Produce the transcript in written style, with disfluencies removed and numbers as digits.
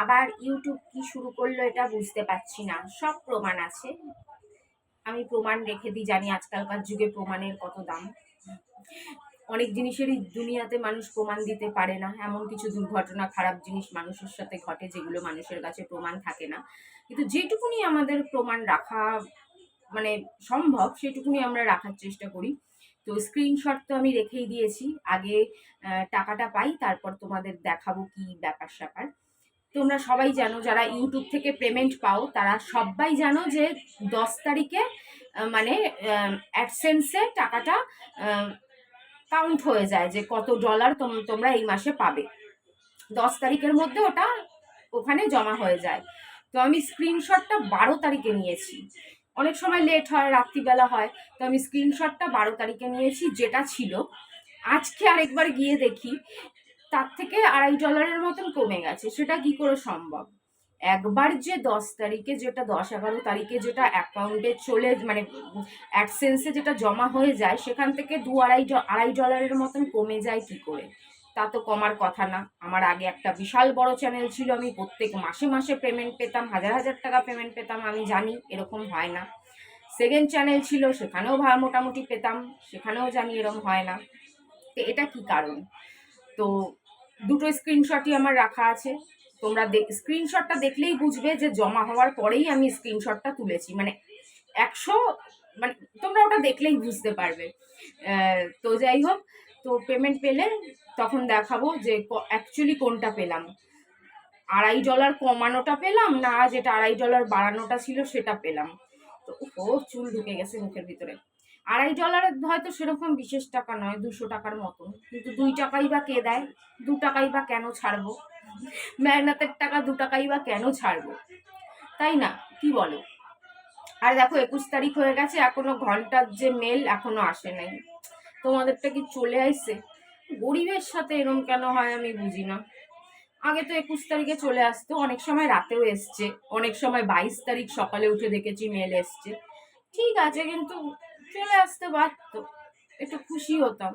আবার ইউটিউব কি শুরু করলো এটা বুঝতে পারছি না। সব প্রমাণ আছে, আমি প্রমাণ রেখে দিই। জানি আজকালকার যুগে প্রমাণের কত দাম। অনেক জিনিসেরই দুনিয়াতে মানুষ প্রমাণ দিতে পারে না। এমন কিছু দুর্ঘটনা, খারাপ জিনিস মানুষের সাথে ঘটে যেগুলো মানুষের কাছে প্রমাণ থাকে না, কিন্তু যেটুকুনি আমাদের প্রমাণ রাখা মানে সম্ভব সেটুকুনি আমরা রাখার চেষ্টা করি। তো স্ক্রিনশট তো আমি রেখেই দিয়েছি। আগে টাকাটা পাই, তারপর তোমাদের দেখাবো কি ব্যাপার স্যাপার। তোমরা সবাই জানো, যারা ইউটিউব থেকে পেমেন্ট পাও তারা সবাই জানো যে 10 তারিখে মানে অ্যাডসেন্সে টাকাটা কাউন্ট হয়ে যায় যে কত ডলার তোমরা এই মাসে পাবে। 10 তারিখের মধ্যে ওটা ওখানে জমা হয়ে যায়। তো আমি স্ক্রিনশটটা 12 তারিখে নিয়েছি। অনেক সময় লেট হয়, রাত্রিবেলা হয়, তো আমি স্ক্রিনশটটা 12 তারিখে নিয়েছি যেটা ছিল। আজকে আরেকবার গিয়ে দেখি তার থেকে $2.5 মতন কমে গেছে। সেটা কি করে সম্ভব? একবার যে 10 তারিখে, যেটা 10-11 তারিখে যেটা অ্যাকাউন্টে চলে মানে অ্যাডসেন্সে যেটা জমা হয়ে যায়, সেখান থেকে $2-2.5 মতন কমে যায় কি করে? তা তো কমার কথা না। আমার আগে একটা বিশাল বড় চ্যানেল ছিল, আমি প্রত্যেক মাসে মাসে পেমেন্ট পেতাম, হাজার হাজার টাকা পেমেন্ট পেতাম। আমি জানি এরকম হয় না। সেকেন্ড চ্যানেল ছিল, সেখানেও মোটামুটি পেতাম, সেখানেও জানি এরকম হয় না। তো এটা কি কারণ? তো দুটো স্ক্রিনশটই আমার রাখা আছে। তোমরা স্ক্রিনশটটা দেখলেই বুঝবে যে জমা হওয়ার পরেই আমি স্ক্রিনশটটা তুলেছি। মানে 100 মানে তোমরা ওটা দেখলেই বুঝতে পারবে। তো যাই হোক, তো পেমেন্ট পেলে তখন দেখাবো যে অ্যাকচুয়ালি কোনটা পেলাম। $2.5 কমানোটা পেলাম না যেটা $2.5 বাড়ানোটা ছিল সেটা পেলাম। তো ও চুল ঢুকে গেছে মুখের ভিতরে। $2.5 হয়তো সেরকম বিশেষ টাকা নয়, 200 টাকার মতন, কিন্তু 2 টাকাই বা কে দেয়? 2 টাকাই বা কেন ছাড়বো? মেহনতের টাকা 2 টাকাই বা কেন ছাড়বো? তাই না? কি বলো? আর দেখো 21 তারিখ হয়ে গেছে, এখনো ঘন্টার যে মেল এখনো আসে নাই। তোমাদেরটা কি চলে আসছে? গরিবের সাথে এরম কেন হয় আমি বুঝি না। আগে তো 21 তারিখে চলে আসতো, অনেক সময় রাতেও এসছে, অনেক সময় 22 তারিখ সকালে উঠে দেখেছি মেল এসছে। ঠিক আছে, কিন্তু চলে আসতে পারতো, একটু খুশি হতাম।